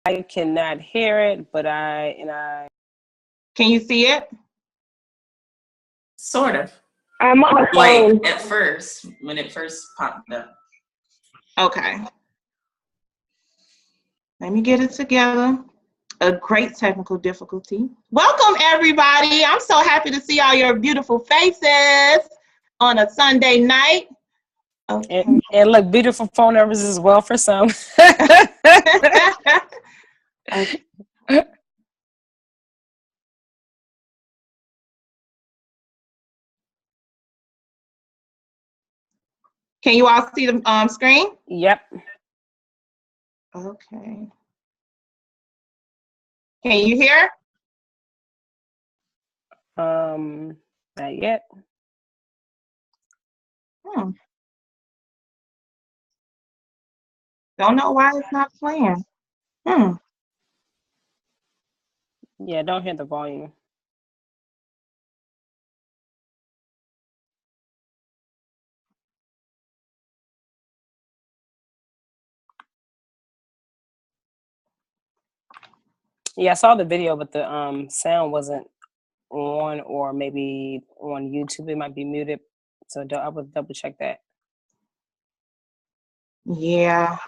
I cannot hear it, but I. Can you see it? Sort of. I'm on the Like phone. at first, when it first popped up. Okay. Let me get it together. A great technical difficulty. Welcome, everybody. I'm so happy to see all your beautiful faces on a Sunday night. Okay. And look, beautiful phone numbers as well for some. Okay. Can you all see the screen? Yep. Okay. Can you hear? Not yet. Don't know why it's not playing. Yeah, don't hear the volume. Yeah, I saw the video, but the sound wasn't on, or maybe on YouTube it might be muted. So I would double check that. Yeah.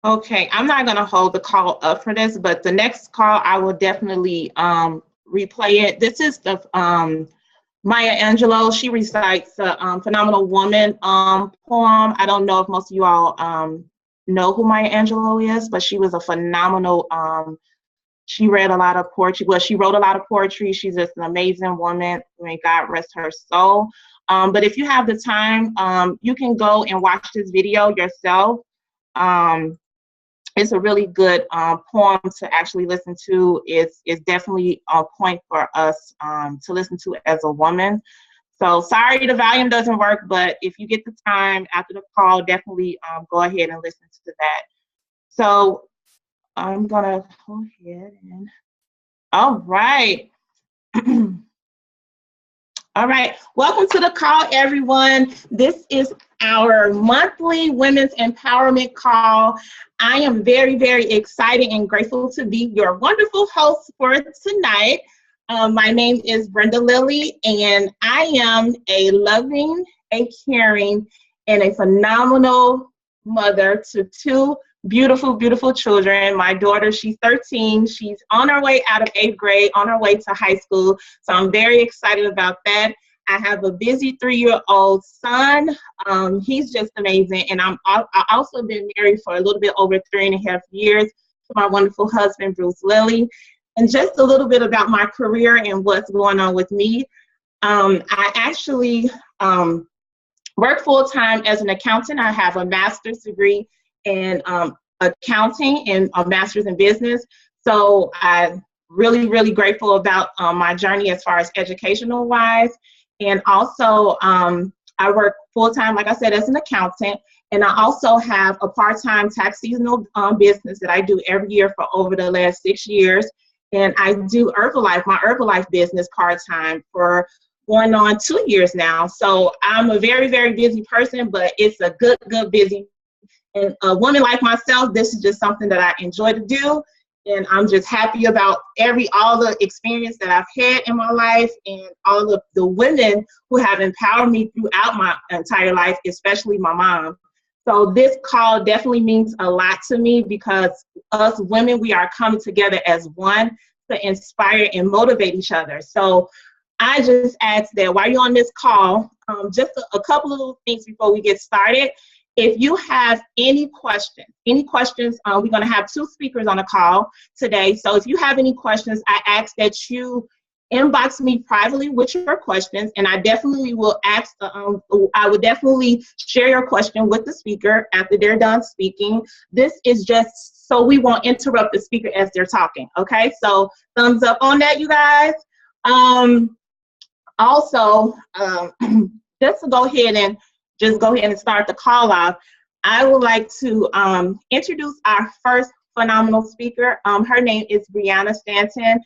Okay, I'm not gonna hold the call up for this, but the next call I will definitely replay it. This is the Maya Angelou. She recites the Phenomenal Woman poem. I don't know if most of you all know who Maya Angelou is, but she was a phenomenal. She read a lot of poetry. Well, she wrote a lot of poetry. She's just an amazing woman. May God rest her soul. But if you have the time, you can go and watch this video yourself. It's a really good poem to actually listen to. It's definitely a point for us to listen to as a woman. So sorry the volume doesn't work, but if you get the time after the call, definitely go ahead and listen to that. So I'm gonna go ahead and, all right. All right, welcome to the call, everyone. This is our monthly Women's Empowerment Call. I am very, very excited and grateful to be your wonderful host for tonight. My name is Brenda Lilly, and I am a loving, a caring, and a phenomenal mother to two beautiful, beautiful children. My daughter, she's 13. She's on her way out of 8th grade, on her way to high school. So I'm very excited about that. I have a busy 3-year-old son. He's just amazing. And I also been married for a little bit over 3.5 years to my wonderful husband, Bruce Lilly. And just a little bit about my career and what's going on with me. I actually work full-time as an accountant. I have a master's degree in accounting and a master's in business. So I'm really, really grateful about my journey as far as educational wise. And also I work full-time, like I said, as an accountant. And I also have a part-time tax seasonal business that I do every year for over the last 6 years. And I do Herbalife, my Herbalife business part-time for going on 2 years now. So I'm a very, very busy person, but it's a good busy. And a woman like myself, this is just something that I enjoy to do. And I'm just happy about all the experience that I've had in my life and all of the women who have empowered me throughout my entire life, especially my mom. So this call definitely means a lot to me because us women, we are coming together as one to inspire and motivate each other. So I just ask that while you're on this call, just a couple of little things before we get started. If you have any questions, we're going to have 2 speakers on the call today. So if you have any questions, I ask that you inbox me privately with your questions, and I definitely will I would definitely share your question with the speaker after they're done speaking. This is just so we won't interrupt the speaker as they're talking, okay? So thumbs up on that, you guys. Also, just to go ahead and start the call off, I would like to introduce our first phenomenal speaker. Her name is Briana Stanton.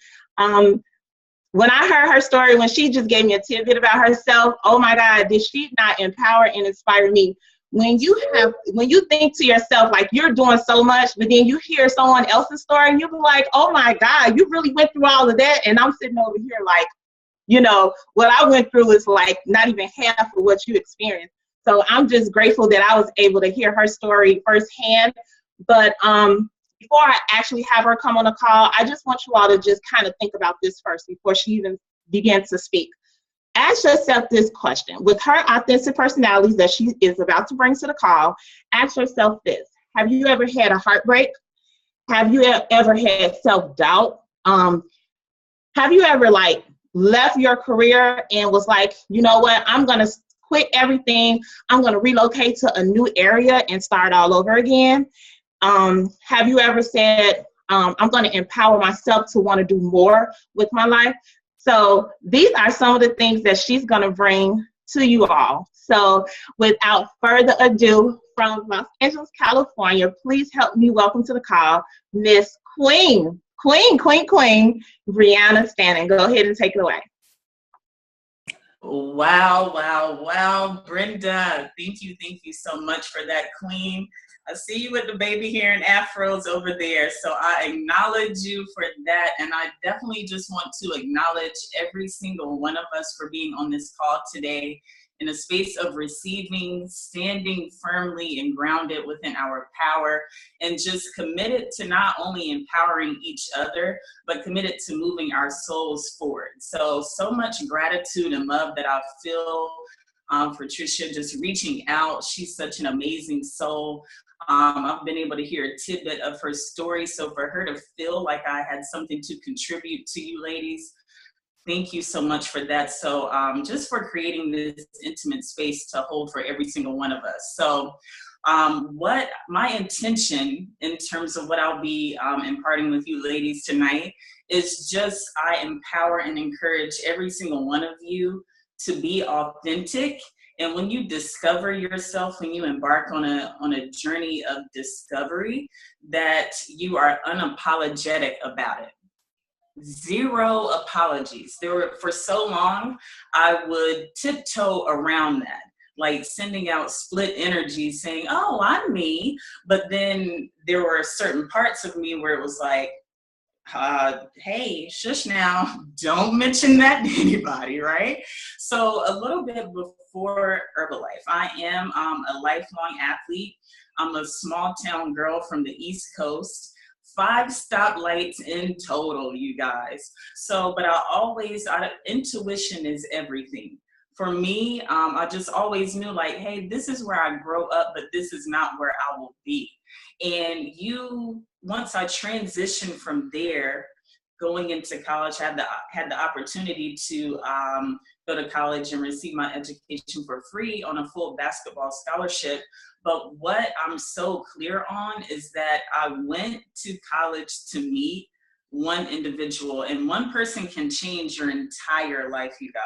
When I heard her story, when she just gave me a tidbit about herself, oh my God, did she not empower and inspire me? when you think to yourself, like you're doing so much, but then you hear someone else's story and you're like, oh my God, you really went through all of that. And I'm sitting over here like, you know, what I went through is like not even half of what you experienced. So I'm just grateful that I was able to hear her story firsthand. But before I actually have her come on the call, I just want you all to just kind of think about this first before she even begins to speak. Ask yourself this question. With her authentic personalities that she is about to bring to the call, ask yourself this. Have you ever had a heartbreak? Have you ever had self-doubt? Have you ever like left your career and was like, you know what, I'm going to quit everything. I'm going to relocate to a new area and start all over again? Have you ever said, I'm going to empower myself to want to do more with my life? So these are some of the things that she's going to bring to you all. So without further ado, from Los Angeles, California, please help me welcome to the call, Miss Queen, Briana Stanton. Go ahead and take it away. Wow, Brenda. Thank you so much for that, Queen. I see you with the baby hair and afros over there. So I acknowledge you for that. And I definitely just want to acknowledge every single one of us for being on this call today in a space of receiving, standing firmly and grounded within our power, and just committed to not only empowering each other, but committed to moving our souls forward. So much gratitude and love that I feel for Tricia just reaching out. She's such an amazing soul. I've been able to hear a tidbit of her story. So for her to feel like I had something to contribute to you ladies, thank you so much for that. So just for creating this intimate space to hold for every single one of us. So what my intention in terms of what I'll be imparting with you ladies tonight is just I empower and encourage every single one of you to be authentic. And when you discover yourself, when you embark on a journey of discovery, that you are unapologetic about it. Zero apologies. For so long, I would tiptoe around that, like sending out split energies saying, oh, I'm me. But then there were certain parts of me where it was like, hey, shush now, don't mention that to anybody, right? So a little bit before Herbalife, I am a lifelong athlete. I'm a small town girl from the East Coast. 5 stoplights in total, you guys. So, but intuition is everything. For me, I just always knew like, hey, this is where I grow up, but this is not where I will be. And once I transitioned from there, going into college, had the opportunity to go to college and receive my education for free on a full basketball scholarship. But what I'm so clear on is that I went to college to meet one individual, and one person can change your entire life, you guys.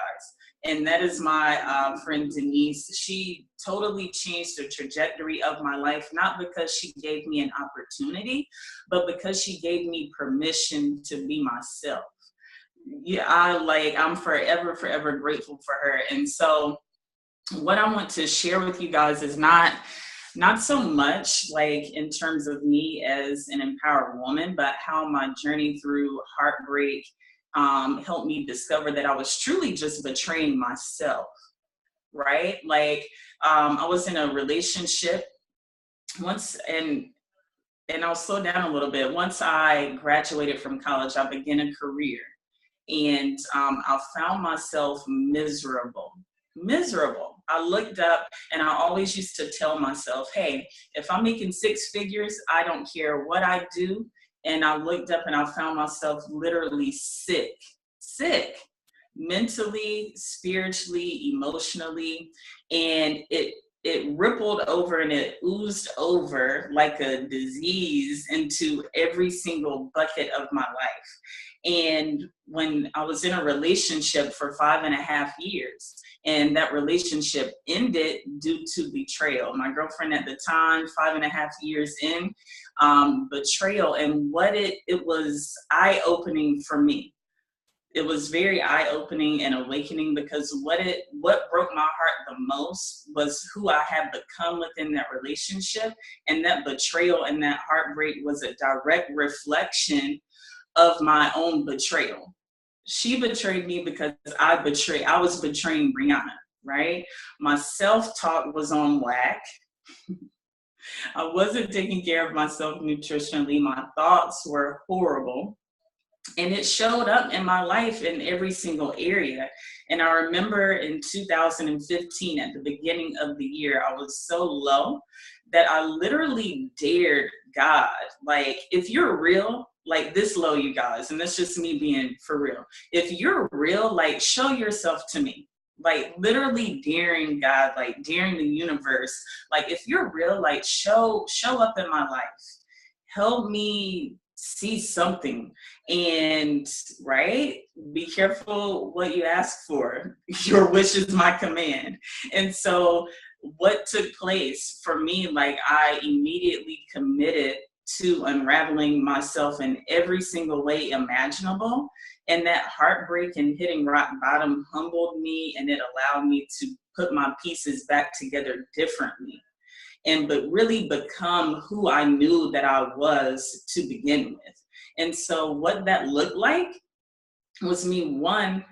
And that is my friend Denise. She totally changed the trajectory of my life, not because she gave me an opportunity, but because she gave me permission to be myself. Yeah, I'm forever grateful for her. And so what I want to share with you guys is not so much like in terms of me as an empowered woman, but how my journey through heartbreak helped me discover that I was truly just betraying myself, right? Like I was in a relationship once, and I'll slow down a little bit. Once I graduated from college, I began a career, and I found myself miserable. I looked up and I always used to tell myself, hey, if I'm making 6 figures, I don't care what I do. And I looked up and I found myself literally sick, mentally, spiritually, emotionally. And it rippled over and it oozed over like a disease into every single bucket of my life. And when I was in a relationship for 5.5 years, and that relationship ended due to betrayal. My girlfriend at the time, 5.5 years in, betrayal. And what it was eye-opening for me. it was very eye-opening and awakening, because what broke my heart the most was who I had become within that relationship. And that betrayal and that heartbreak was a direct reflection of my own betrayal. She betrayed me because I was betraying Briana, right? My self-talk was on whack. I wasn't taking care of myself nutritionally. My thoughts were horrible. And it showed up in my life in every single area. And I remember in 2015, at the beginning of the year, I was so low that I literally dared God, like, if you're real, like this low, you guys, and that's just me being for real. If you're real, like, show yourself to me. Like, literally daring God, like daring the universe. Like, if you're real, like, show up in my life. Help me see something. And right, be careful what you ask for. Your wish is my command. And so what took place for me, like, I immediately committed to unraveling myself in every single way imaginable. And that heartbreak and hitting rock bottom humbled me, and it allowed me to put my pieces back together differently, but really become who I knew that I was to begin with. And so what that looked like was me, one,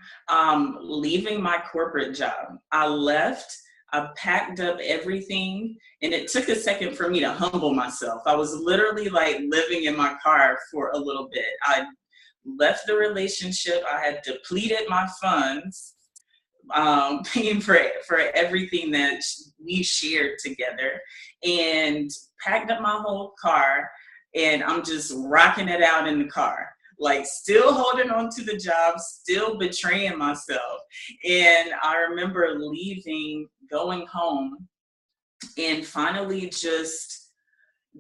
leaving my corporate job. I left, I packed up everything, and it took a second for me to humble myself. I was literally like living in my car for a little bit. I left the relationship. I had depleted my funds, paying for everything that we shared together, and packed up my whole car, and I'm just rocking it out in the car, like still holding on to the job, still betraying myself. And I remember leaving, going home, and finally just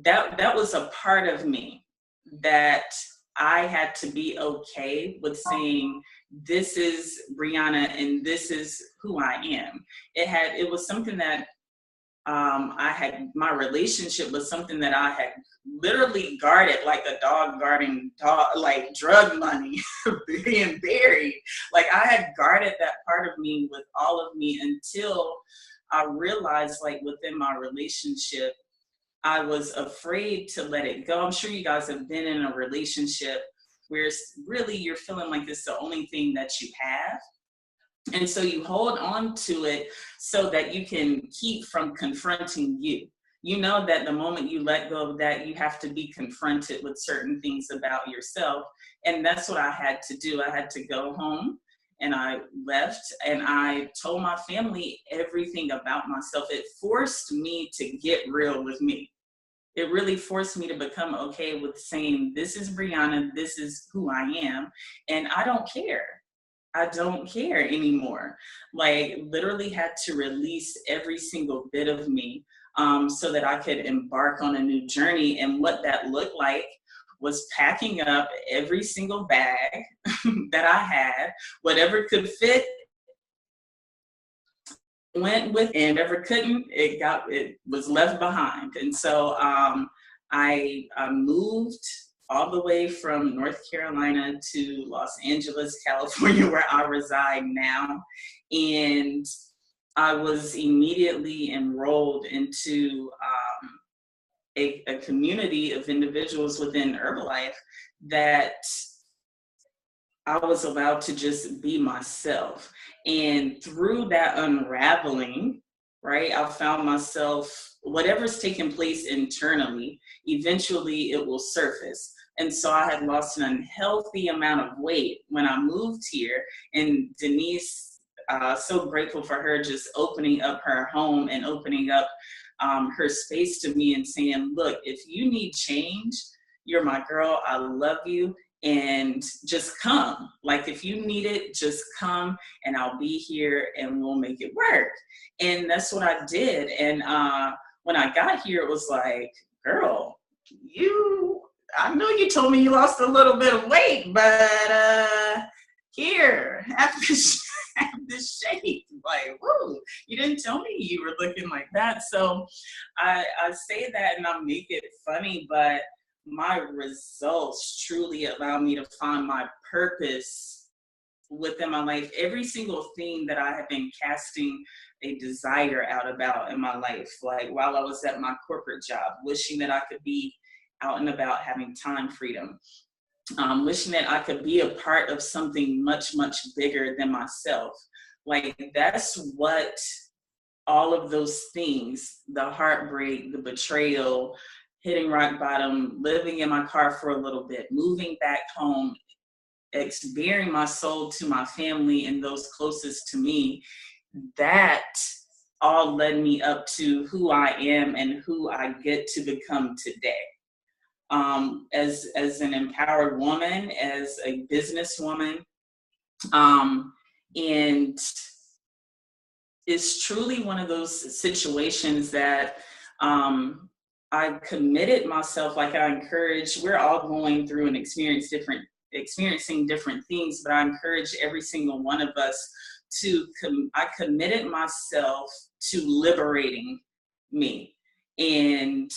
that was a part of me that I had to be okay with saying, this is Briana and this is who I am. It was something that my relationship was something that I had literally guarded, like a dog guarding dog, like drug money being buried. Like, I had guarded that part of me with all of me until I realized, like, within my relationship, I was afraid to let it go. I'm sure you guys have been in a relationship where really you're feeling like it's the only thing that you have. And so you hold on to it so that you can keep from confronting you. You know that the moment you let go of that, you have to be confronted with certain things about yourself. And that's what I had to do. I had to go home, and I left, and I told my family everything about myself. It forced me to get real with me. It really forced me to become okay with saying, this is Briana, this is who I am, and I don't care. I don't care anymore. Like, literally had to release every single bit of me, so that I could embark on a new journey. And what that looked like was packing up every single bag that I had, whatever could fit, went with, and whatever couldn't, it was left behind. And so I moved all the way from North Carolina to Los Angeles, California, where I reside now. And I was immediately enrolled into a community of individuals within Herbalife that I was allowed to just be myself. And through that unraveling, right, I found myself, whatever's taking place internally, eventually it will surface. And so I had lost an unhealthy amount of weight when I moved here. And Denise, so grateful for her just opening up her home and opening up her space to me and saying, look, if you need change, you're my girl, I love you, and just come. Like, if you need it, just come, and I'll be here, and we'll make it work. And that's what I did. And when I got here, it was like, girl, I know you told me you lost a little bit of weight, but here, have this shape. Like, whoa, you didn't tell me you were looking like that. So I say that and I make it funny, but my results truly allow me to find my purpose within my life, every single thing that I have been casting a desire out about in my life, like while I was at my corporate job, wishing that I could be out and about having time freedom, wishing that I could be a part of something much, much bigger than myself. Like that's what all of those things, the heartbreak, the betrayal, hitting rock bottom, living in my car for a little bit, moving back home, bearing my soul to my family and those closest to me, that all led me up to who I am and who I get to become today. As an empowered woman, as a businesswoman, and it's truly one of those situations that I committed myself, like I encourage, we're all going through and experiencing different things, but I encourage every single one of us I committed myself to liberating me and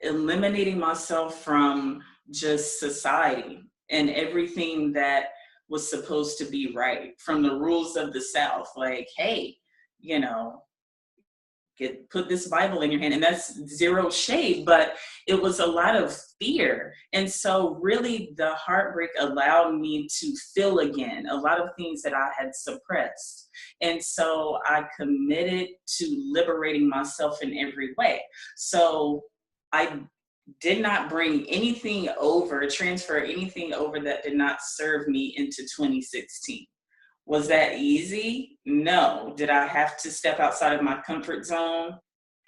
eliminating myself from just society and everything that was supposed to be right, from the rules of the South, like, hey, you know, put this Bible in your hand. And that's zero shade, but it was a lot of fear. And so really the heartbreak allowed me to feel again a lot of things that I had suppressed. And so I committed to liberating myself in every way. So I did not bring anything over, transfer anything over that did not serve me into 2016. Was that easy? No. Did I have to step outside of my comfort zone?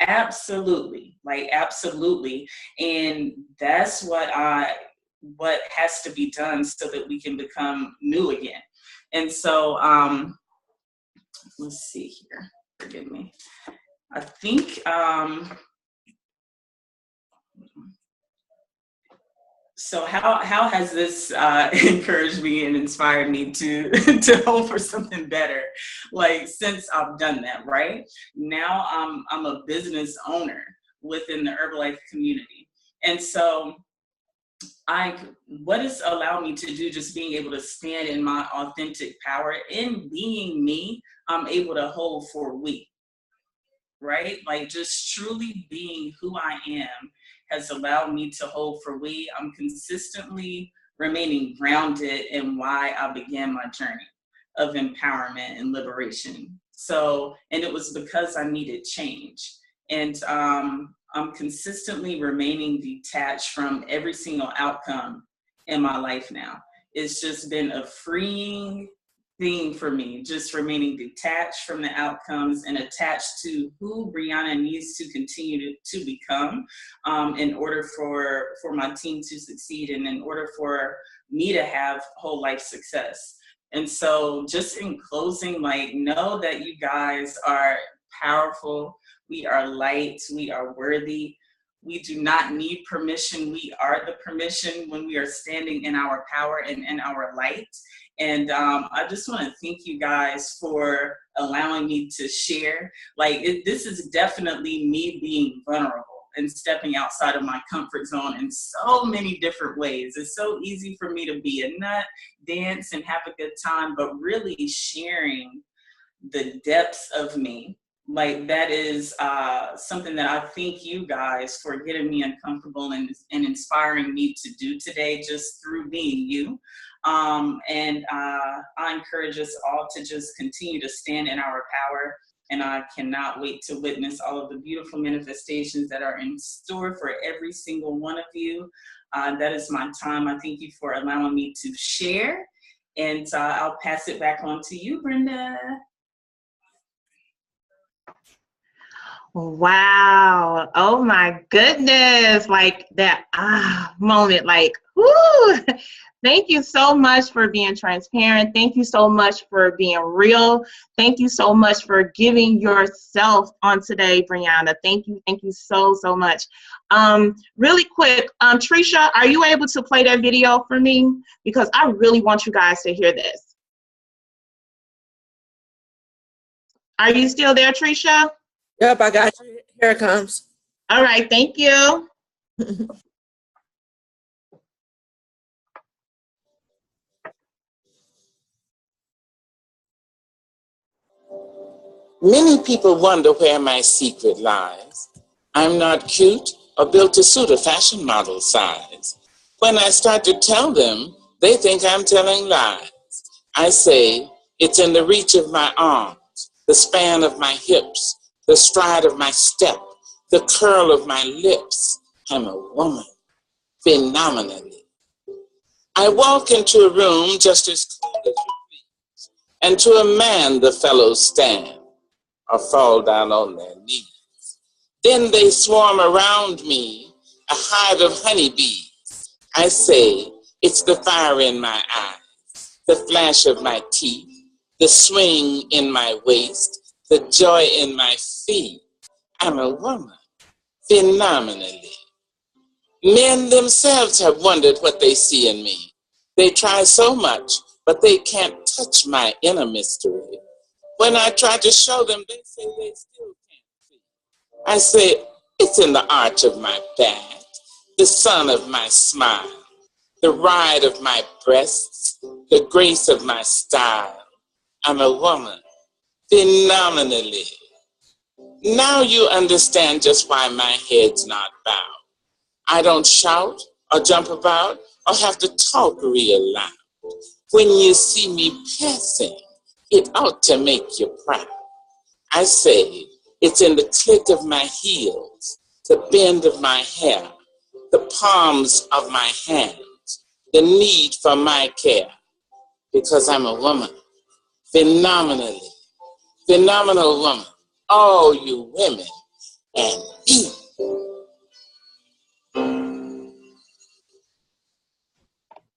Absolutely, like absolutely. And that's what has to be done so that we can become new again. And so, let's see here, forgive me. I think, so how has this encouraged me and inspired me to hope for something better? Like since I've done that, right? Now I'm a business owner within the Herbalife community. And so what it's allowed me to do, just being able to stand in my authentic power, in being me, I'm able to hold for we, right? Like just truly being who I am has allowed me to hold for we. I'm consistently remaining grounded in why I began my journey of empowerment and liberation. So, and it was because I needed change. And I'm consistently remaining detached from every single outcome in my life now. It's just been a freeing thing for me, just remaining detached from the outcomes and attached to who Briana needs to continue to become in order for my team to succeed and in order for me to have whole life success. And so just in closing, like, know that you guys are powerful. We are light. We are worthy. We do not need permission. We are the permission when we are standing in our power and in our light. And I just want to thank you guys for allowing me to share. Like, this is definitely me being vulnerable and stepping outside of my comfort zone in so many different ways. It's so easy for me to be a nut, dance, and have a good time, but really sharing the depths of me, like that is something that I thank you guys for getting me uncomfortable and inspiring me to do today, just through being you. And I encourage us all to just continue to stand in our power. And I cannot wait to witness all of the beautiful manifestations that are in store for every single one of you. That is my time. I thank you for allowing me to share. And I'll pass it back on to you, Brenda. Wow. Oh my goodness. Like that moment, like, whoo. Thank you so much for being transparent. Thank you so much for being real. Thank you so much for giving yourself on today, Briana. Thank you. Thank you so much. Really quick, Trisha, are you able to play that video for me? Because I really want you guys to hear this. Are you still there, Trisha? Yep, I got you. Here it comes. All right, thank you. Many people wonder where my secret lies. I'm not cute or built to suit a fashion model size. When I start to tell them, they think I'm telling lies. I say, it's in the reach of my arms, the span of my hips, the stride of my step, the curl of my lips. I'm a woman, phenomenally. I walk into a room just as cool as you please, and to a man the fellows stand or fall down on their knees. Then they swarm around me, a hive of honeybees. I say, it's the fire in my eyes, the flash of my teeth, the swing in my waist, the joy in my feet. I'm a woman, phenomenally. Men themselves have wondered what they see in me. They try so much, but they can't touch my inner mystery. When I try to show them, they say they still can't see. I say, it's in the arch of my back, the sun of my smile, the ride of my breasts, the grace of my style. I'm a woman, phenomenally. Now you understand just why my head's not bowed. I don't shout or jump about or have to talk real loud. When you see me passing, it ought to make you proud. I say, it's in the click of my heels, the bend of my hair, the palms of my hands, the need for my care, because I'm a woman, phenomenally, phenomenal woman, all you women and me.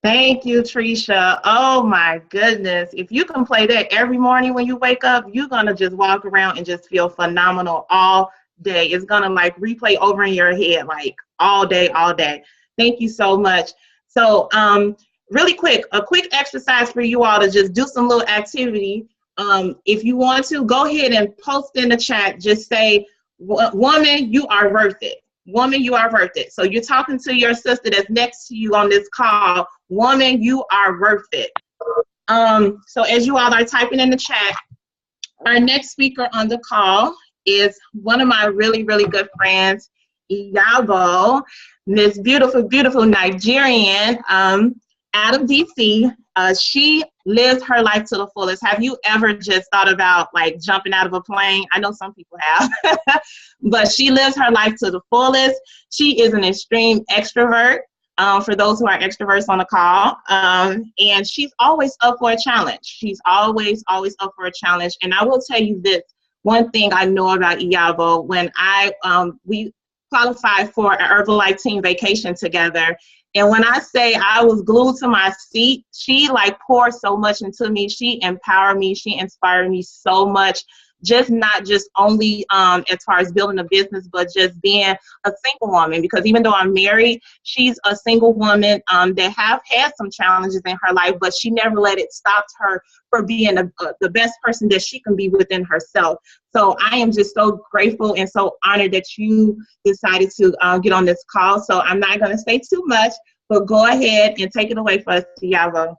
Thank you, Trisha. Oh my goodness. If you can play that every morning when you wake up, you're going to just walk around and just feel phenomenal all day. It's going to like replay over in your head like all day, all day. Thank you so much. So really quick, a quick exercise for you all to just do some little activity. If you want to, go ahead and post in the chat. Just say, woman, you are worth it. Woman, you are worth it. So you're talking to your sister that's next to you on this call. Woman, you are worth it. So as you all are typing in the chat, our next speaker on the call is one of my really, really good friends, Iyabo, this beautiful, beautiful Nigerian out of DC. She lives her life to the fullest. Have you ever just thought about like jumping out of a plane? I know some people have, but she lives her life to the fullest. She is an extreme extrovert. For those who are extroverts on the call, and she's always up for a challenge. She's always up for a challenge. And I will tell you this, one thing I know about Iyabo, when we qualified for an Herbalife team vacation together, and when I say I was glued to my seat, she like poured so much into me. She empowered me. She inspired me so much. Not just only as far as building a business, but just being a single woman. Because even though I'm married, she's a single woman that have had some challenges in her life, but she never let it stop her from being the best person that she can be within herself. So I am just so grateful and so honored that you decided to get on this call. So I'm not going to say too much, but go ahead and take it away for us, Iyabo.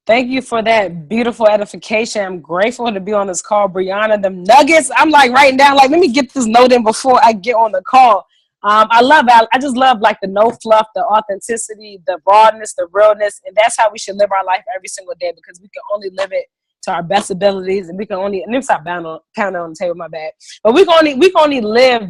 Thank you for that beautiful edification. I'm grateful to be on this call, Briana. Them nuggets, I'm like writing down, like, let me get this note in before I get on the call. I just love like the no fluff, the authenticity, the rawness, the realness. And that's how we should live our life every single day, because we can only live it to our best abilities. And we can only, and then stop pounding on the table, my bad. But we can only live,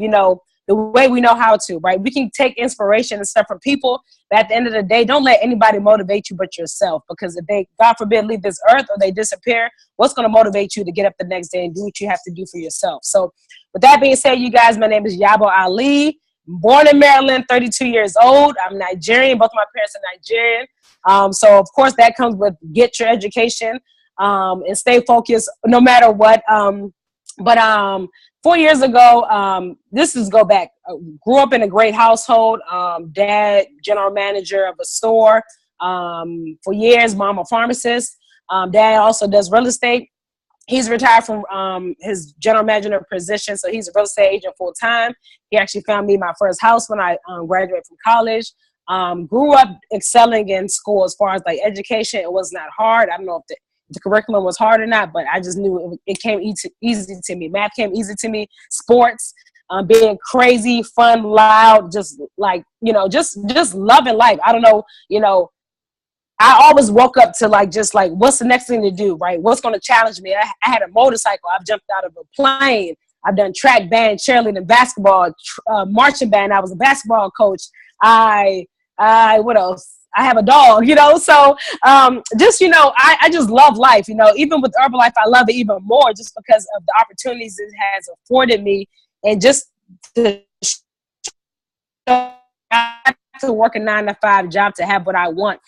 the way we know how to, right? We can take inspiration and stuff from people, but at the end of the day, don't let anybody motivate you but yourself, because if they, God forbid, leave this earth or they disappear, what's going to motivate you to get up the next day and do what you have to do for yourself? So with that being said, you guys, my name is Iyabo Alli. I'm born in Maryland, 32 years old. I'm Nigerian. Both of my parents are Nigerian. So of course that comes with get your education and stay focused no matter what. But 4 years ago, this is go back, grew up in a great household. Dad, general manager of a store for years, mom a pharmacist. Dad also does real estate. He's retired from his general manager position, so he's a real estate agent full time. He actually found me my first house when I graduated from college. Grew up excelling in school as far as like education. It was not hard. I don't know if the curriculum was hard or not, but I just knew it came easy to me. Math came easy to me. Sports, being crazy, fun, loud, just like, just loving life. I don't know, I always woke up to just what's the next thing to do, right? What's going to challenge me? I had a motorcycle. I've jumped out of a plane. I've done track, band, cheerleading, basketball, marching band. I was a basketball coach. What else? I have a dog, so I just love life, even with Herbalife, I love it even more just because of the opportunities it has afforded me, and just to work a 9-to-5 job to have what I want.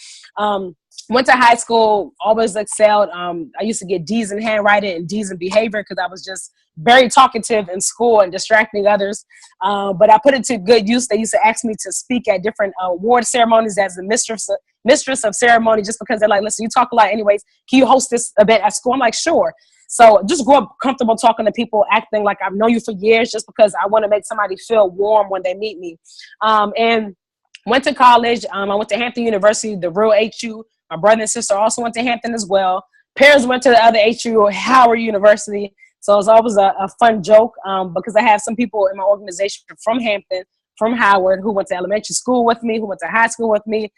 Went to high school, always excelled. I used to get D's in handwriting and D's in behavior because I was just very talkative in school and distracting others. But I put it to good use. They used to ask me to speak at different award ceremonies as the mistress of ceremony, just because they're like, listen, you talk a lot anyways. Can you host this event at school? I'm like, sure. So just grew up comfortable talking to people, acting like I've known you for years, just because I want to make somebody feel warm when they meet me. And went to college. I went to Hampton University, the real HU. My brother and sister also went to Hampton as well. Parents went to the other HU, Howard University. So it's always a fun joke because I have some people in my organization from Hampton, from Howard, who went to elementary school with me, who went to high school with me,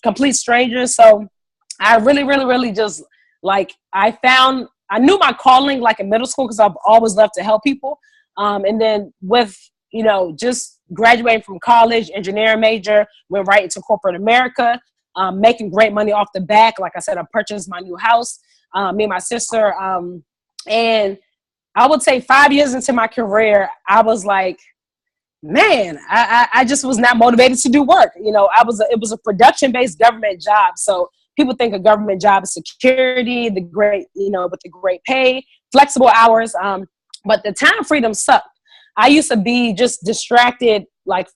complete strangers. So I really, really, really just I knew my calling in middle school because I've always loved to help people. And then with, just graduating from college, engineering major, went right into corporate America, making great money off the back. Like I said, I purchased my new house, me and my sister. And I would say 5 years into my career, I was like, man, I just was not motivated to do work. It was a production-based government job. So people think a government job is security, with the great pay, flexible hours. But the time freedom sucked. I used to be just distracted,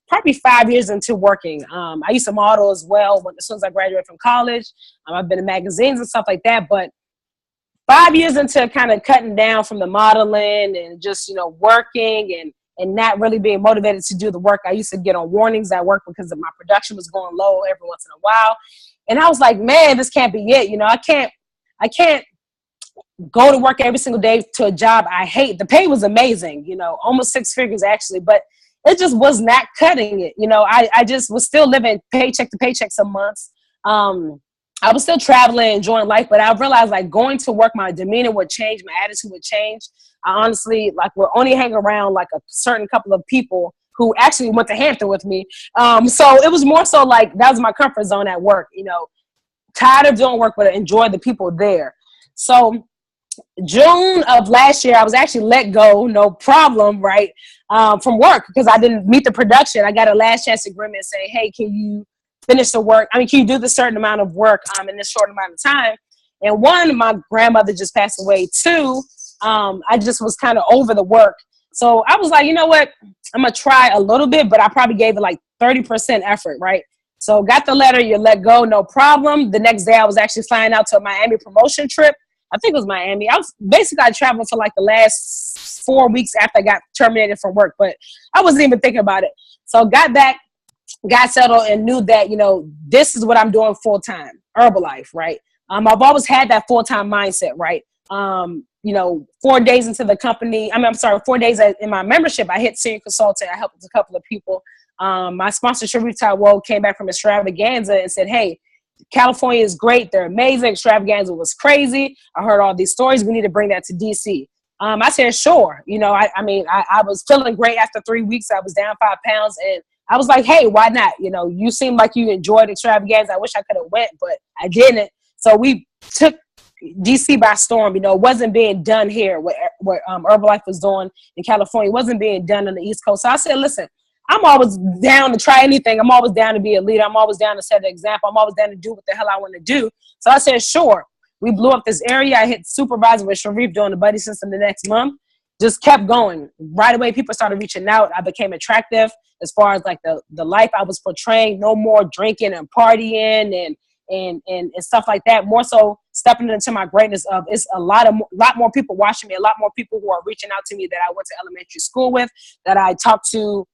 probably 5 years into working. I used to model as well as soon as I graduated from college. I've been in magazines and stuff like that. But 5 years into kind of cutting down from the modeling and just, working and not really being motivated to do the work. I used to get on warnings at work because my production was going low every once in a while. And I was like, man, this can't be it. I can't go to work every single day to a job I hate. The pay was amazing, almost 6 figures actually, but it just was not cutting it. I just was still living paycheck to paycheck some months. I was still traveling, enjoying life, but I realized going to work, my demeanor would change, my attitude would change. I honestly would only hang around a certain couple of people who actually went to Hampton with me. So it was more so that was my comfort zone at work, tired of doing work, but enjoy the people there. So June of last year, I was actually let go, no problem, right, from work because I didn't meet the production. I got a last chance agreement saying, hey, can you finish the work? Can you do the certain amount of work in this short amount of time? And one, my grandmother just passed away. Two, I just was kind of over the work. So I was like, you know what? I'm going to try a little bit, but I probably gave it 30% effort, right? So got the letter, you're let go, no problem. The next day I was actually flying out to a Miami promotion trip. I think it was Miami. I traveled for the last 4 weeks after I got terminated from work, but I wasn't even thinking about it. So got back, got settled, and knew that, this is what I'm doing full time, Herbalife, right? I've always had that full-time mindset, right? 4 days into the company, 4 days in my membership, I hit senior consultant. I helped a couple of people. My sponsor, Sharif Taiwo, came back from Extravaganza and said, hey, California is great. They're amazing. Extravaganza was crazy. I heard all these stories. We need to bring that to DC. I said, sure. I was feeling great after 3 weeks. I was down 5 pounds and I was like, hey, why not? You seem like you enjoyed Extravaganza. I wish I could have went, but I didn't. So we took DC by storm. It wasn't being done here. What Herbalife was doing in California wasn't being done on the East Coast. So I said, listen, I'm always down to try anything. I'm always down to be a leader. I'm always down to set an example. I'm always down to do what the hell I want to do. So I said, sure. We blew up this area. I hit supervisor with Sharif doing the buddy system the next month. Just kept going. Right away, people started reaching out. I became attractive as far as the life I was portraying. No more drinking and partying and stuff like that. More so stepping into my greatness of it's a lot more people watching me, a lot more people who are reaching out to me that I went to elementary school with, that I talked to,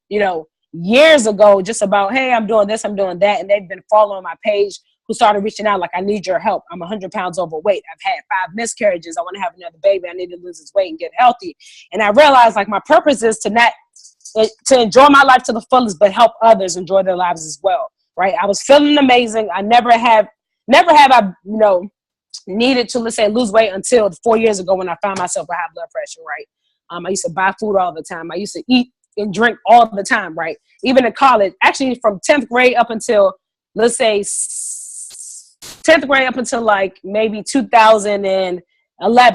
years ago, just about, hey, I'm doing this, I'm doing that. And they've been following my page who started reaching out like, I need your help. I'm 100 pounds overweight. I've had 5 miscarriages. I want to have another baby. I need to lose this weight and get healthy. And I realized like my purpose is to enjoy my life to the fullest, but help others enjoy their lives as well. Right. I was feeling amazing. I never have I, needed to, let's say, lose weight until 4 years ago when I found myself with high blood pressure. Right. I used to buy food all the time. I used to eat and drink all the time. Right. Even in college, actually from 10th grade up until, let's say, 10th grade up until like maybe 2011,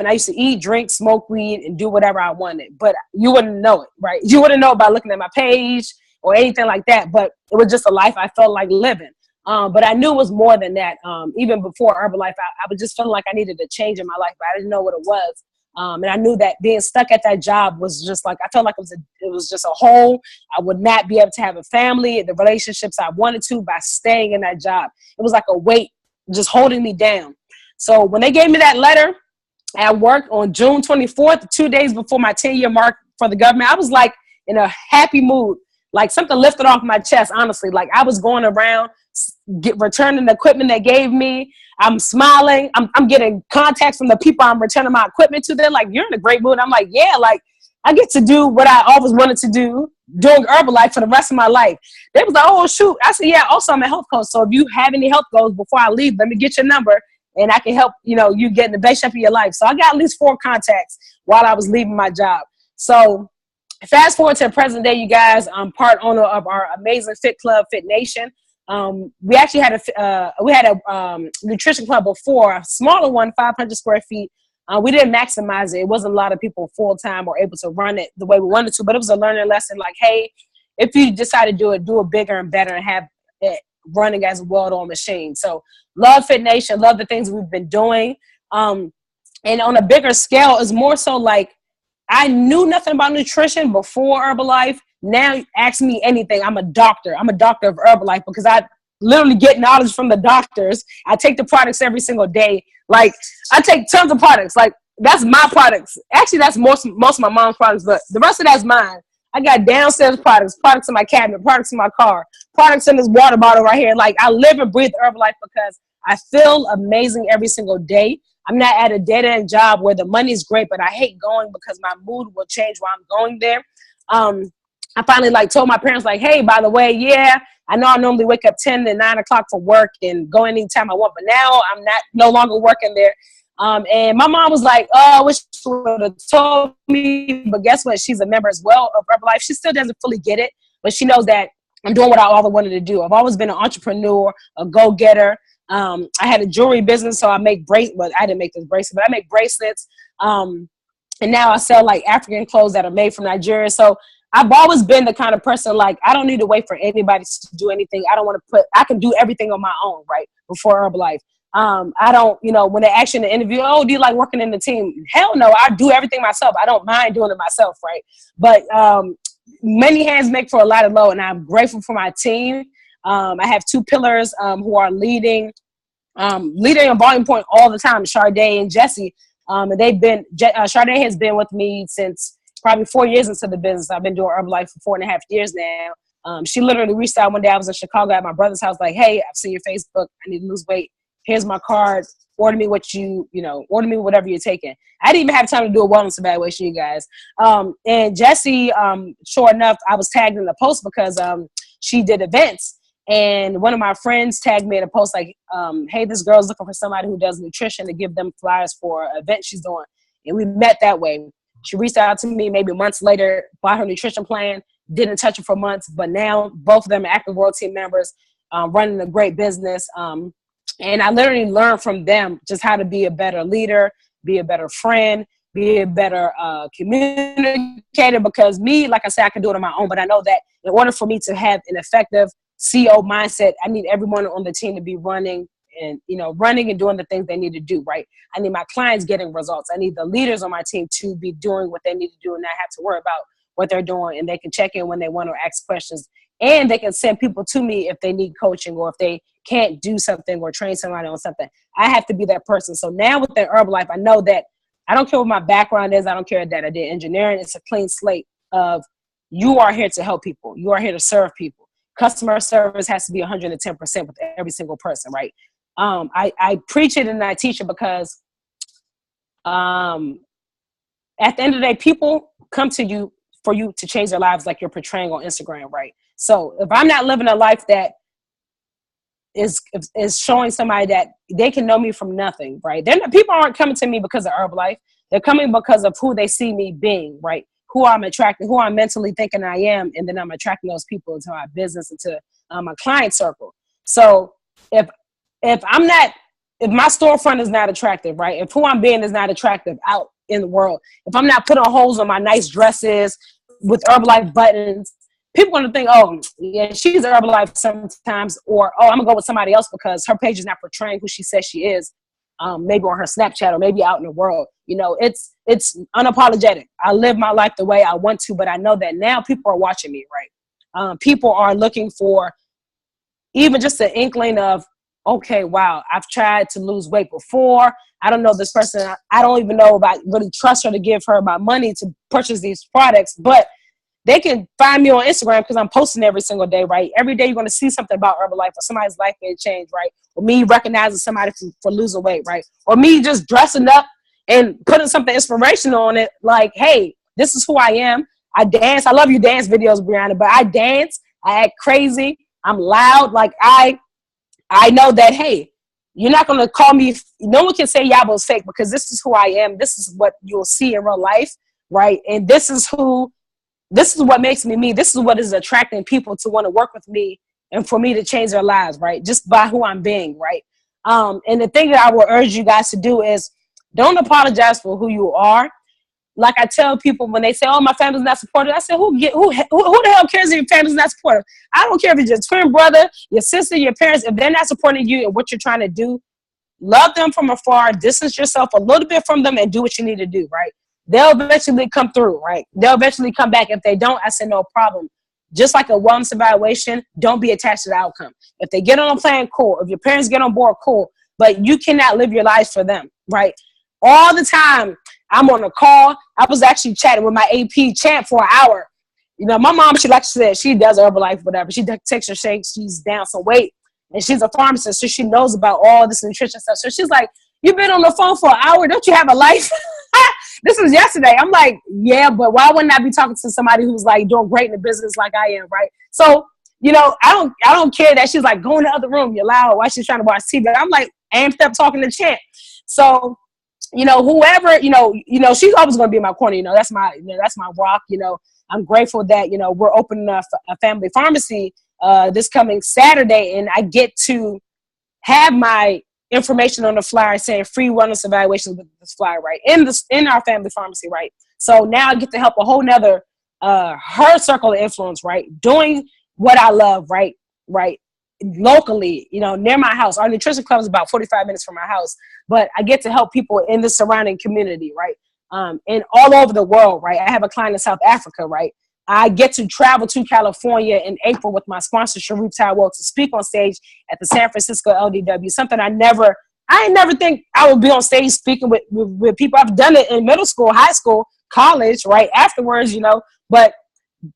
I used to eat, drink, smoke weed, and do whatever I wanted. But you wouldn't know it, right? You wouldn't know by looking at my page or anything like that. But it was just a life I felt like living. But I knew it was more than that. Even before Herbalife, I was just feeling like I needed a change in my life, but I didn't know what it was. And I knew that being stuck at that job was just like, I felt like it was just a hole. I would not be able to have a family, the relationships I wanted to by staying in that job. It was like a weight just holding me down. So when they gave me that letter at work on June 24th, 2 days before my 10-year mark for the government, I was like in a happy mood, like something lifted off my chest, honestly. Like I was going around returning the equipment they gave me. I'm smiling. I'm getting contacts from the people I'm returning my equipment to. They're like, you're in a great mood. I'm like, yeah, like I get to do what I always wanted to do, doing Herbalife for the rest of my life. They was like, oh, shoot. I said, yeah, also I'm a health coach. So if you have any health goals before I leave, let me get your number and I can help, you get in the best shape of your life. So I got at least 4 contacts while I was leaving my job. So fast forward to the present day, you guys, I'm part owner of our amazing fit club, Fit Nation. We actually had a nutrition club before, a smaller one, 500 square feet. We didn't maximize it. It wasn't a lot of people full-time or able to run it the way we wanted to, but it was a learning lesson. Like, hey, if you decide to do it bigger and better and have it running as a well-oiled machine. So love Fit Nation, love the things we've been doing. And on a bigger scale is more so like, I knew nothing about nutrition before Herbalife. Now ask me anything. I'm a doctor. I'm a doctor of Herbalife because I literally get knowledge from the doctors. I take the products every single day. Like I take tons of products. Like that's my products. Actually, that's most of my mom's products, but the rest of that's mine. I got downstairs products in my cabinet, products in my car, products in this water bottle right here. Like I live and breathe Herbalife because I feel amazing every single day. I'm not at a dead-end job where the money's great, but I hate going because my mood will change while I'm going there. I finally told my parents hey, by the way, yeah, I know I normally wake up 10 to 9 o'clock for work and go anytime I want, but now I'm no longer working there. And my mom was like, oh, I wish you would have told me, but guess what? She's a member as well of Herbalife. She still doesn't fully get it, but she knows that I'm doing what I always wanted to do. I've always been an entrepreneur, a go-getter. I had a jewelry business, so I make bracelets. I didn't make this bracelet, but I make bracelets. And now I sell African clothes that are made from Nigeria. So I've always been the kind of person I don't need to wait for anybody to do anything. I can do everything on my own, right? Before Herbalife. I don't, when they ask you in the interview, oh, do you like working in the team? Hell no, I do everything myself. I don't mind doing it myself, right? But many hands make for a lot of load, and I'm grateful for my team. I have 2 pillars who are leading on Volume Point all the time, Sade and Jesse. And Sade has been with me since probably 4 years into the business. I've been doing Herbalife for 4.5 years now. She literally reached out one day. I was in Chicago at my brother's house, hey, I've seen your Facebook. I need to lose weight. Here's my card. Order me order me whatever you're taking. I didn't even have time to do a wellness evaluation, you guys. And Jessie, sure enough, I was tagged in the post because she did events. And one of my friends tagged me in a post hey, this girl's looking for somebody who does nutrition to give them flyers for an event she's doing. And we met that way. She reached out to me maybe months later, bought her nutrition plan, didn't touch it for months, but now both of them are active world team members, running a great business. And I literally learned from them just how to be a better leader, be a better friend, be a better communicator, because me, like I said, I can do it on my own, but I know that in order for me to have an effective CEO mindset, I need everyone on the team to be running and doing the things they need to do, right? I need my clients getting results. I need the leaders on my team to be doing what they need to do and not have to worry about what they're doing, and they can check in when they want to ask questions, and they can send people to me if they need coaching or if they can't do something or train somebody on something. I have to be that person. So now with the Herbalife, I know that I don't care what my background is. I don't care that I did engineering. It's a clean slate of you are here to help people. You are here to serve people. Customer service has to be 110% with every single person, right? I preach it and I teach it because at the end of the day, people come to you for you to change their lives like you're portraying on Instagram, right? So if I'm not living a life that is showing somebody that they can know me from nothing, right? People aren't coming to me because of Herbalife. They're coming because of who they see me being, right? Who I'm attracting, who I'm mentally thinking I am, and then I'm attracting those people into my business, into my client circle. So if my storefront is not attractive, right? If who I'm being is not attractive out in the world, if I'm not putting holes on my nice dresses with Herbalife buttons, people are going to think, oh, yeah, she's Herbalife sometimes, or, oh, I'm going to go with somebody else because her page is not portraying who she says she is, maybe on her Snapchat or maybe out in the world. You know, it's unapologetic. I live my life the way I want to, but I know that now people are watching me, right? People are looking for even just an inkling of, okay, wow, I've tried to lose weight before. I don't know this person. I don't even know if I really trust her to give her my money to purchase these products, but they can find me on Instagram because I'm posting every single day, right? Every day you're going to see something about Herbalife or somebody's life may change, right? Or me recognizing somebody for losing weight, right? Or me just dressing up and putting something inspirational on it, like, hey, this is who I am. I dance. I love your dance videos, Briana, but I dance. I act crazy. I'm loud. Like, I know that, hey, you're not going to call me. No one can say Iyabo's fake because this is who I am. This is what you'll see in real life, right? And this is what makes me me. This is what is attracting people to want to work with me and for me to change their lives, right? Just by who I'm being, right? And the thing that I will urge you guys to do is don't apologize for who you are. Like I tell people when they say, oh, my family's not supportive, I say, who the hell cares if your family's not supportive? I don't care if it's your twin brother, your sister, your parents. If they're not supporting you and what you're trying to do, love them from afar, distance yourself a little bit from them and do what you need to do, right? They'll eventually come through, right? They'll eventually come back. If they don't, I said, no problem. Just like a wellness evaluation, don't be attached to the outcome. If they get on a plan, cool. If your parents get on board, cool. But you cannot live your life for them, right? All the time, I'm on a call. I was actually chatting with my AP champ for an hour. You know, my mom, she said, she does Herbalife, whatever. She takes her shakes. She's down some weight. And she's a pharmacist, so she knows about all this nutrition stuff. So she's like, you've been on the phone for an hour. Don't you have a life? This was yesterday. I'm like, yeah, but why wouldn't I be talking to somebody who's like doing great in the business like I am, right? So, you know, I don't care that she's like, go in the other room, you're loud, while she's trying to watch TV. I'm like amped up talking to Champ. So, you know, whoever, you know, she's always going to be in my corner. You know, that's my rock. You know, I'm grateful that, you know, we're opening a family pharmacy this coming Saturday, and I get to have my information on the flyer saying free wellness evaluations with this flyer, right? In our family pharmacy, right? So now I get to help a whole nother her circle of influence, right? Doing what I love, right? Locally, you know, near my house. Our nutrition club is about 45 minutes from my house, but I get to help people in the surrounding community, right? And all over the world, right? I have a client in South Africa, right? I get to travel to California in April with my sponsor, Sharif Tyrell, to speak on stage at the San Francisco LDW, something I never think I would be on stage speaking with people. I've done it in middle school, high school, college, right? Afterwards, you know, but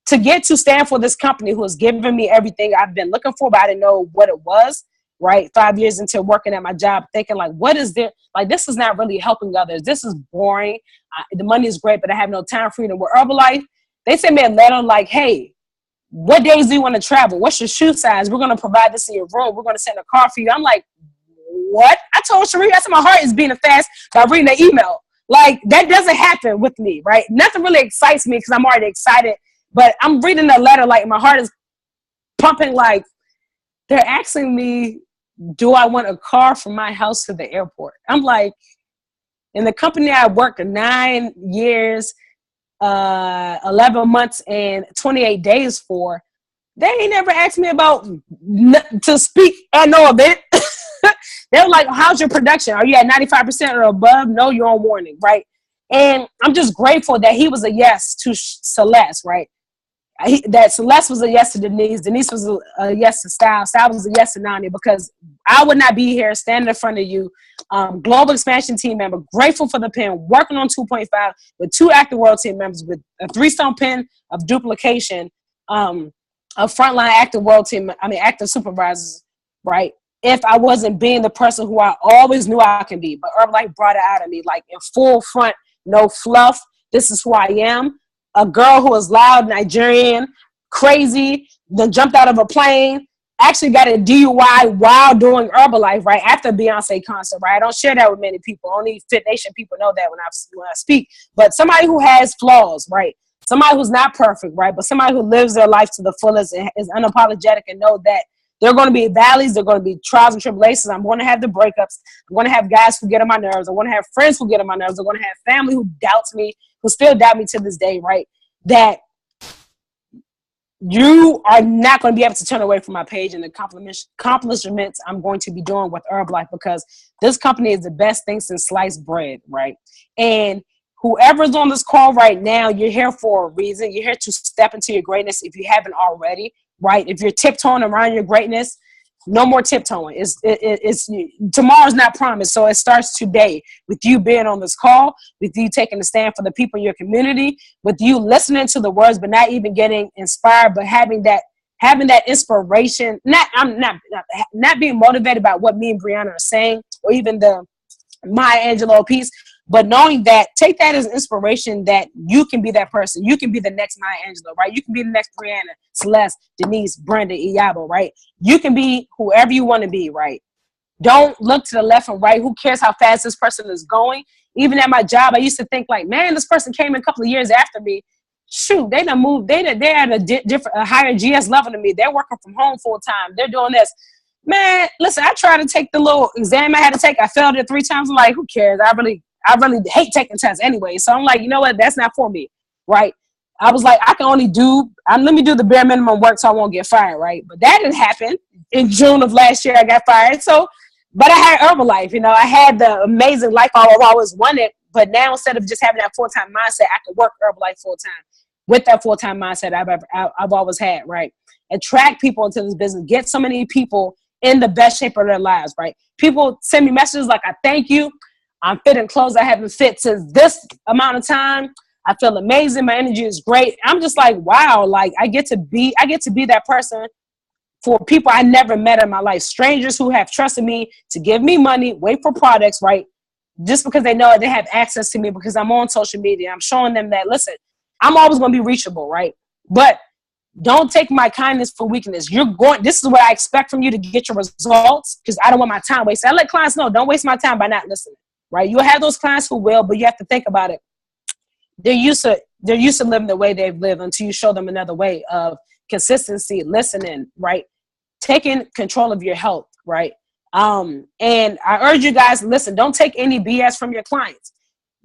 to get to stand for this company who has given me everything I've been looking for, but I didn't know what it was, right? 5 years into working at my job, thinking like, what is there? Like, this is not really helping others. This is boring. The money is great, but I have no time freedom. With Herbalife, they sent me a letter like, hey, what days do you want to travel? What's your shoe size? We're going to provide this in your room. We're going to send a car for you. I'm like, what? I told Sharif, I said my heart is beating fast by reading the email. Like, that doesn't happen with me, right? Nothing really excites me because I'm already excited. But I'm reading the letter, like, my heart is pumping, like, they're asking me, do I want a car from my house to the airport? I'm like, in the company I worked 9 years, 11 months and 28 days for, they ain't never asked me about to speak at no event. They were like, how's your production? Are you at 95% or above? No, you're on warning, right? And I'm just grateful that he was a yes to Celeste, right? That Celeste was a yes to Denise. Denise was a yes to Style. Style was a yes to Nani, because I would not be here standing in front of you, global expansion team member, grateful for the pen, working on 2.5 with 2 active world team members, with a 3-stone pen of duplication, a frontline active world team, active supervisors, right? if I wasn't being the person who I always knew I can be. But Herbalife brought it out of me, like in full front, no fluff. This is who I am. A girl who is loud, Nigerian, crazy, then jumped out of a plane, actually got a DUI while doing Herbalife, right, after Beyonce concert, right? I don't share that with many people. Only Fit Nation people know that when I speak. But somebody who has flaws, right? Somebody who's not perfect, right? But somebody who lives their life to the fullest and is unapologetic and know that there are going to be valleys, there are going to be trials and tribulations. I'm going to have the breakups. I'm going to have guys who get on my nerves. I'm going to have friends who get on my nerves. I'm going to have family who doubts me, who still doubt me to this day, right? That you are not going to be able to turn away from my page and the accomplishments I'm going to be doing with Herbalife, because this company is the best thing since sliced bread, right? And whoever's on this call right now, you're here for a reason. You're here to step into your greatness if you haven't already, right? If you're tiptoeing around your greatness, no more tiptoeing. It's tomorrow's not promised, so it starts today with you being on this call, with you taking a stand for the people in your community, with you listening to the words but not even getting inspired, but having that inspiration. Not being motivated by what me and Briana are saying, or even the Maya Angelou piece, but knowing that, take that as inspiration that you can be that person. You can be the next Maya Angelou, right? You can be the next Briana, Celeste, Denise, Brenda, Iyabo, right? You can be whoever you want to be, right? Don't look to the left and right. Who cares how fast this person is going? Even at my job, I used to think like, man, this person came in a couple of years after me. Shoot, they done moved. They're at a higher GS level than me. They're working from home full time. They're doing this. Man, listen, I tried to take the little exam I had to take. I failed it 3 times. I'm like, who cares? I really hate taking tests anyway. So I'm like, you know what? That's not for me, right? I was like, I can only let me do the bare minimum work so I won't get fired, right? But that didn't happen. In June of last year, I got fired. So, but I had Herbalife, I had the amazing life I always wanted. But now, instead of just having that full-time mindset, I could work Herbalife full-time with that full-time mindset I've always had, right? Attract people into this business. Get so many people in the best shape of their lives, right? People send me messages like, I thank you. I'm fitting clothes I haven't fit since this amount of time. I feel amazing. My energy is great. I'm just like, wow, like I get to be that person for people I never met in my life. Strangers who have trusted me to give me money, wait for products, right? Just because they know they have access to me because I'm on social media. I'm showing them that, listen, I'm always going to be reachable, right? But don't take my kindness for weakness. This is what I expect from you to get your results, because I don't want my time wasted. I let clients know, don't waste my time by not listening, right? You'll have those clients who will, but you have to think about it. They're used to living the way they've lived until you show them another way of consistency, listening, right? Taking control of your health, right? And I urge you guys, listen, don't take any BS from your clients.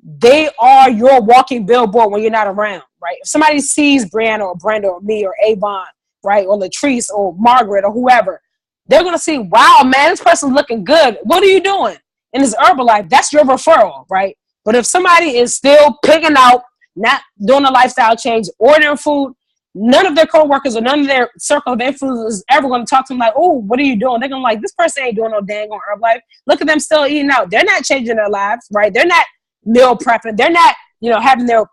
They are your walking billboard when you're not around, right? If somebody sees Briana or Brenda or me or Avon, right, or Latrice or Margaret or whoever, they're going to see, wow, man, this person's looking good. What are you doing? And it's Herbalife. That's your referral, right? But if somebody is still pigging out, not doing a lifestyle change, ordering food, none of their coworkers or none of their circle of influence is ever going to talk to them like, oh, what are you doing? They're going to like, this person ain't doing no dang on Herbalife. Look at them still eating out. They're not changing their lives, right? They're not meal prepping. They're not, having their,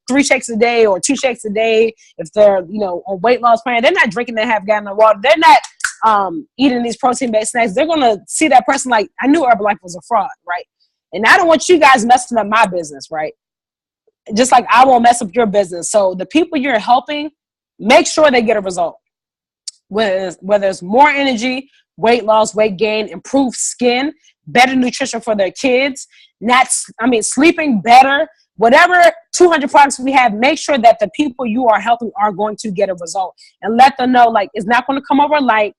3 shakes a day or 2 shakes a day. If they're, on weight loss plan, they're not drinking their half-gallon of water. They're not eating these protein-based snacks. They're going to see that person like, I knew Herbalife was a fraud, right? And I don't want you guys messing up my business, right? Just like I won't mess up your business. So the people you're helping, make sure they get a result. Whether it's more energy, weight loss, weight gain, improved skin, better nutrition for their kids, sleeping better, whatever 200 products we have, make sure that the people you are helping are going to get a result. And let them know, like, it's not going to come overnight.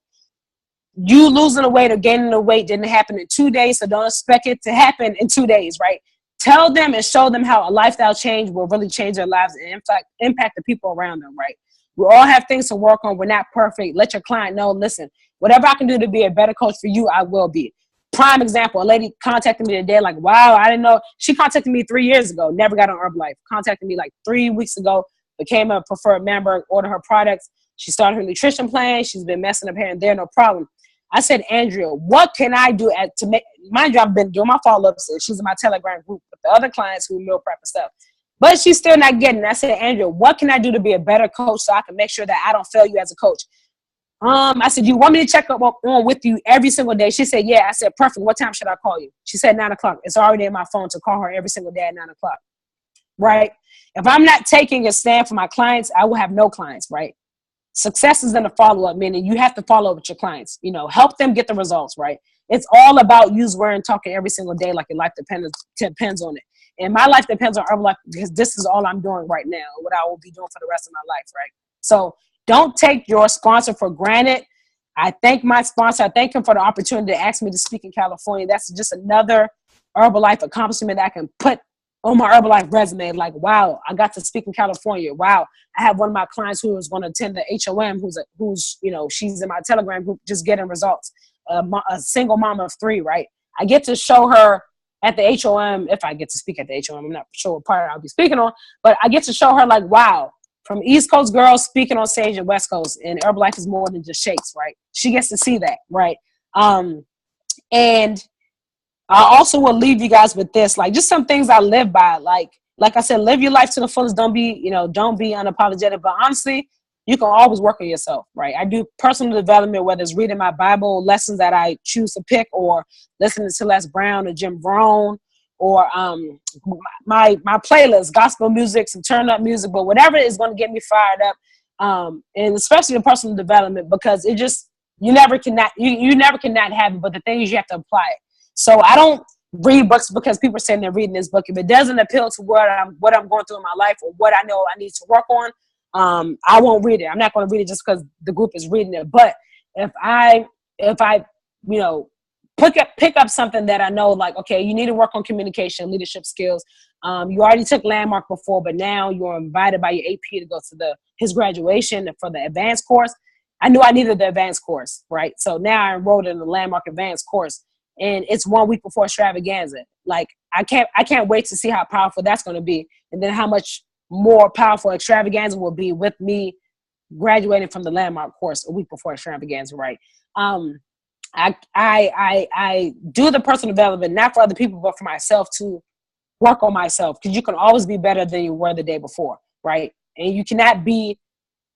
You losing the weight or gaining the weight didn't happen in 2 days, so don't expect it to happen in 2 days, right? Tell them and show them how a lifestyle change will really change their lives and impact the people around them, right? We all have things to work on. We're not perfect. Let your client know, listen, whatever I can do to be a better coach for you, I will be. Prime example, a lady contacted me today like, wow, I didn't know. She contacted me 3 years ago, never got on Herbalife. Contacted me like 3 weeks ago, became a preferred member, ordered her products. She started her nutrition plan. She's been messing up here and there, no problem. I said, Andrea, what can I do to make, mind you, I've been doing my follow-ups. She's in my Telegram group with the other clients who meal prep and stuff. But she's still not getting it. I said, Andrea, what can I do to be a better coach so I can make sure that I don't fail you as a coach? I said, you want me to check up on with you every single day? She said, yeah. I said, perfect. What time should I call you? She said 9 o'clock. It's already in my phone to call her every single day at 9 o'clock. Right? If I'm not taking a stand for my clients, I will have no clients, right? Success is in the follow-up, meaning you have to follow up with your clients, you know, help them get the results, right? It's all about you wearing talking every single day like your life depends on it. And my life depends on Herbalife because this is all I'm doing right now, what I will be doing for the rest of my life, right? So don't take your sponsor for granted. I thank my sponsor. I thank him for the opportunity to ask me to speak in California. That's just another Herbalife accomplishment that I can put on my Herbalife resume. Like, wow, I got to speak in California. Wow, I have one of my clients who is going to attend the HOM, who's you know, she's in my Telegram group just getting results. A single mom of 3, right? I get to show her at the HOM, if I get to speak at the HOM, I'm not sure what part I'll be speaking on, but I get to show her like, wow, from East Coast girls speaking on stage at West Coast, and Herbalife is more than just shakes, right? She gets to see that, right? And I also will leave you guys with this, like just some things I live by. Like I said, live your life to the fullest. Don't be unapologetic. But honestly, you can always work on yourself, right? I do personal development, whether it's reading my Bible lessons that I choose to pick, or listening to Les Brown or Jim Brown, or my playlist, gospel music, some turn up music, but whatever is going to get me fired up, and especially in personal development, because it just you never cannot have it. But the thing is, you have to apply it. So I don't read books because people are saying they're reading this book. If it doesn't appeal to what I'm going through in my life or what I know I need to work on, I won't read it. I'm not going to read it just because the group is reading it. But if I you know, pick up something that I know, like, okay, you need to work on communication, leadership skills. You already took Landmark before, but now you're invited by your AP to go to his graduation for the advanced course. I knew I needed the advanced course, right? So now I enrolled in the Landmark advanced course. And it's 1 week before extravaganza. Like I can't wait to see how powerful that's going to be, and then how much more powerful extravaganza will be with me graduating from the Landmark course a week before extravaganza. Right? I do the personal development not for other people, but for myself, to work on myself, because you can always be better than you were the day before, right? And you cannot be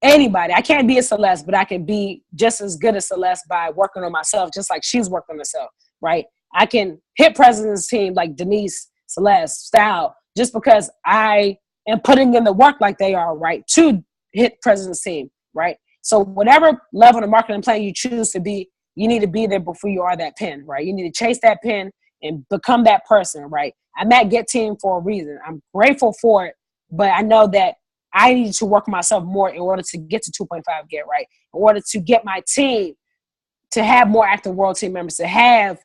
anybody. I can't be a Celeste, but I can be just as good as Celeste by working on myself, just like she's working on herself. Right? I can hit President's team like Denise, Celeste, Style, just because I am putting in the work like they are, right, to hit President's team, right? So whatever level of marketing plan you choose to be, you need to be there before you are that pin, right? You need to chase that pin and become that person, right? I'm at Get Team for a reason. I'm grateful for it, but I know that I need to work myself more in order to get to 2.5 Get, right? In order to get my team to have more active world team members, to have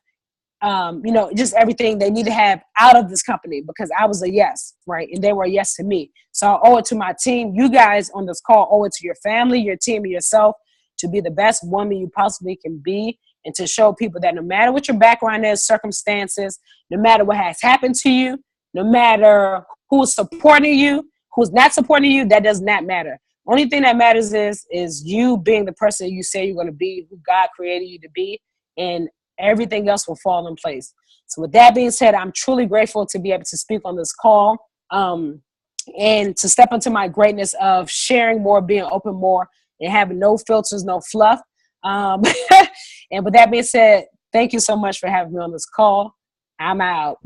you know, just everything they need to have out of this company, because I was a yes, right? And they were a yes to me. So I owe it to my team. You guys on this call owe it to your family, your team, and yourself to be the best woman you possibly can be, and to show people that no matter what your background is, circumstances, no matter what has happened to you, no matter who's supporting you, who's not supporting you, that does not matter. Only thing that matters is you being the person you say you're going to be, who God created you to be, and everything else will fall in place. So with that being said, I'm truly grateful to be able to speak on this call, and to step into my greatness of sharing more, being open more, and having no filters, no fluff. And with that being said, thank you so much for having me on this call. I'm out.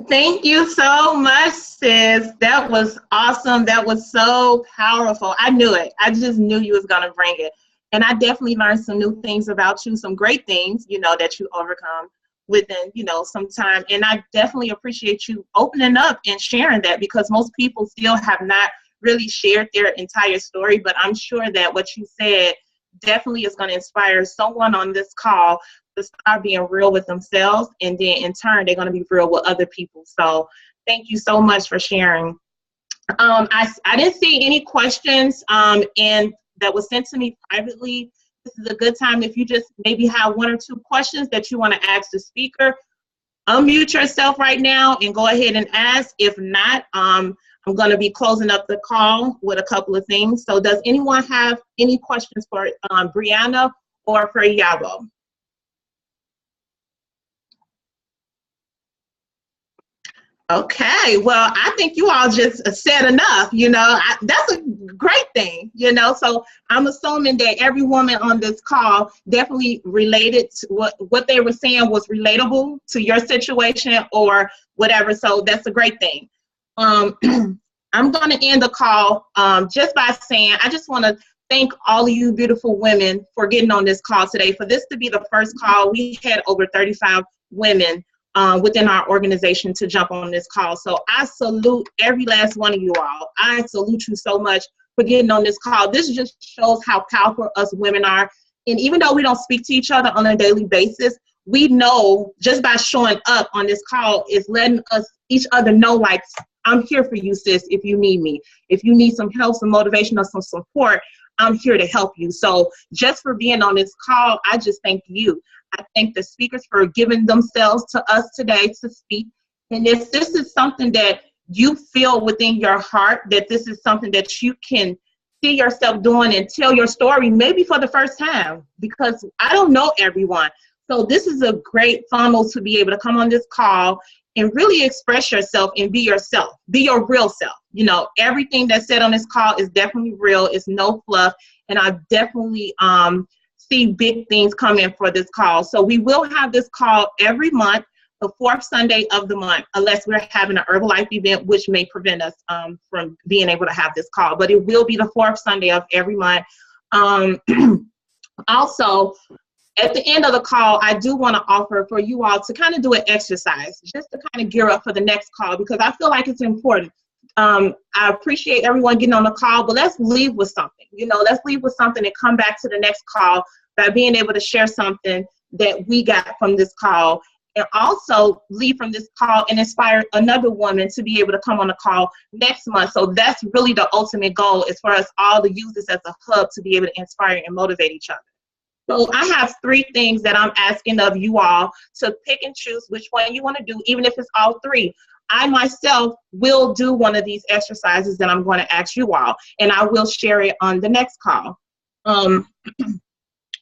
Thank you so much, sis. That was awesome. That was so powerful. I knew it. I just knew you was going to bring it. And I definitely learned some new things about you, some great things, you know, that you overcome within, you know, some time. And I definitely appreciate you opening up and sharing that, because most people still have not really shared their entire story. But I'm sure that what you said definitely is going to inspire someone on this call to start being real with themselves. And then in turn, they're going to be real with other people. So thank you so much for sharing. I didn't see any questions and that was sent to me privately. This is a good time if you just maybe have 1 or 2 questions that you want to ask the speaker. Unmute yourself right now and go ahead and ask. If not, I'm going to be closing up the call with a couple of things. So does anyone have any questions for Briana or for Iyabo? Okay, well, I think you all just said enough, that's a great thing, so I'm assuming that every woman on this call definitely related to what they were saying was relatable to your situation or whatever, so that's a great thing. I'm going to end the call just by saying I just want to thank all of you beautiful women for getting on this call today. For this to be the first call, we had over 35 women within our organization to jump on this call. So I salute every last one of you all. I salute you so much for getting on this call. This just shows how powerful us women are. And even though we don't speak to each other on a daily basis, we know just by showing up on this call is letting us each other know, like, I'm here for you, sis, if you need me. If you need some help, some motivation, or some support, I'm here to help you. So just for being on this call, I just thank you. I thank the speakers for giving themselves to us today to speak. And if this is something that you feel within your heart, that this is something that you can see yourself doing and tell your story, maybe for the first time, because I don't know everyone. So this is a great funnel to be able to come on this call and really express yourself and be yourself, be your real self. Everything that's said on this call is definitely real. It's no fluff. And I definitely see big things coming for this call. So we will have this call every month, the fourth Sunday of the month, unless we're having an Herbalife event, which may prevent us from being able to have this call. But it will be the fourth Sunday of every month. Also, at the end of the call, I do want to offer for you all to kind of do an exercise, just to kind of gear up for the next call, because I feel like it's important. I appreciate everyone getting on the call, but let's leave with something. Let's leave with something and come back to the next call by being able to share something that we got from this call, and also leave from this call and inspire another woman to be able to come on the call next month. So that's really the ultimate goal, is for us all to use this as a hub to be able to inspire and motivate each other. So I have 3 things that I'm asking of you all to pick and choose which one you want to do, even if it's all 3. I myself will do one of these exercises that I'm going to ask you all, and I will share it on the next call.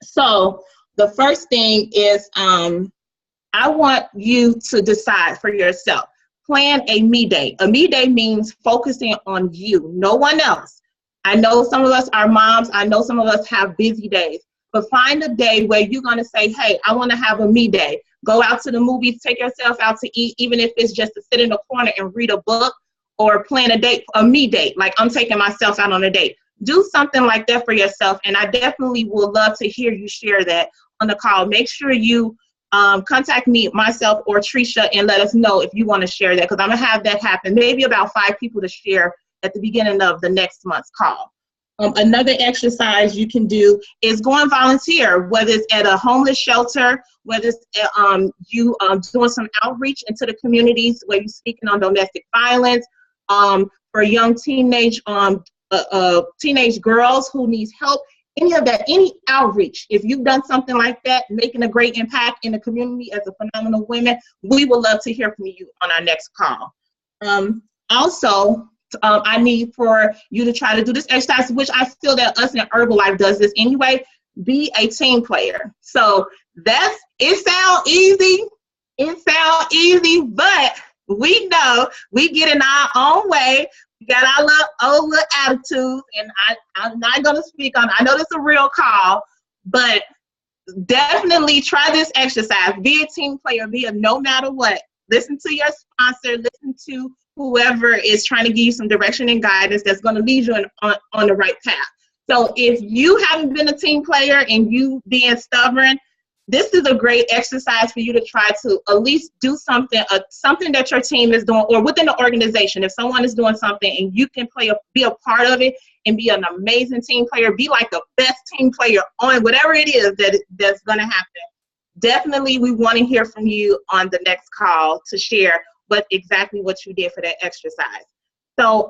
So the first thing is I want you to decide for yourself. Plan a me day. A me day means focusing on you, no one else. I know some of us are moms. I know some of us have busy days. But find a day where you're going to say, hey, I want to have a me day. Go out to the movies, take yourself out to eat, even if it's just to sit in the corner and read a book, or plan a date, a me date, like I'm taking myself out on a date. Do something like that for yourself, and I definitely would love to hear you share that on the call. Make sure you contact me, myself, or Tricia, and let us know if you want to share that, because I'm going to have that happen. Maybe about 5 people to share at the beginning of the next month's call. Another exercise you can do is go and volunteer, whether it's at a homeless shelter, whether it's you doing some outreach into the communities where you're speaking on domestic violence, for young teenage girls who needs help, any of that, any outreach. If you've done something like that, making a great impact in the community as a phenomenal woman, we would love to hear from you on our next call. Also, I need for you to try to do this exercise, which I feel that us in Herbalife does this anyway. Be a team player. So it sounds easy, but we know we get in our own way. We got our old little attitudes, and I'm not going to speak on it. I know this is a real call, but definitely try this exercise. Be a team player. Be a no matter what. Listen to your sponsor. Listen to whoever is trying to give you some direction and guidance that's going to lead you on the right path. So if you haven't been a team player and you being stubborn, this is a great exercise for you to try to at least do something that your team is doing, or within the organization. If someone is doing something and you can be a part of it and be an amazing team player, be like the best team player on whatever it is that's going to happen. Definitely, we want to hear from you on the next call to share exactly what you did for that exercise. So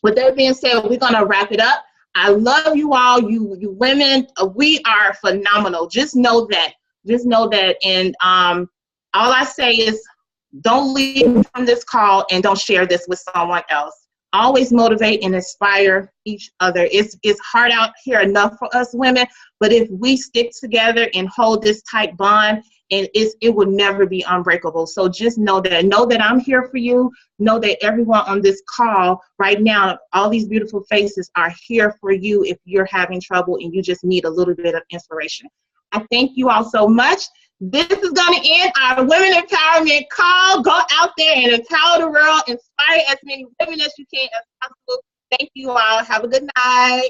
with that being said, we're going to wrap it up. I love you all, you women. We are phenomenal. Just know that. And all I say is, don't leave from this call and don't share this with someone else. Always motivate and inspire each other. It's hard out here enough for us women, but if we stick together and hold this tight bond and it will never be unbreakable. So just know that I'm here for you. Know that everyone on this call right now, all these beautiful faces are here for you if you're having trouble and you just need a little bit of inspiration. I thank you all so much. This is going to end our Women Empowerment Call. Go out there and empower the world. Inspire as many women as you can as possible. Thank you all. Have a good night.